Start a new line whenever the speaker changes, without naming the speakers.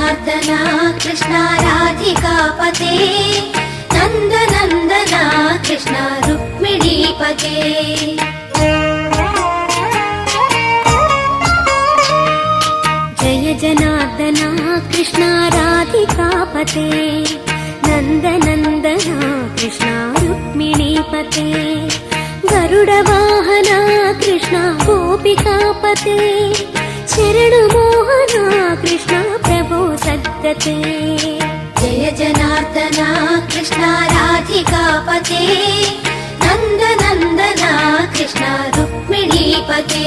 जनार्दना कृष्ण राधिकापते नन्दनन्दना कृष्ण रुक्मिणीपते जय जनार्दना कृष्ण राधिकापते नन्दनन्दना कृष्ण रुक्मिणीपते गरुडवाहना कृष्ण गोपिकापते शरणमोहना कृष्ण प्रभो सद्गते जय जनार्दना कृष्ण राधिकापते नन्दनन्दना कृष्ण रुक्मिणीपते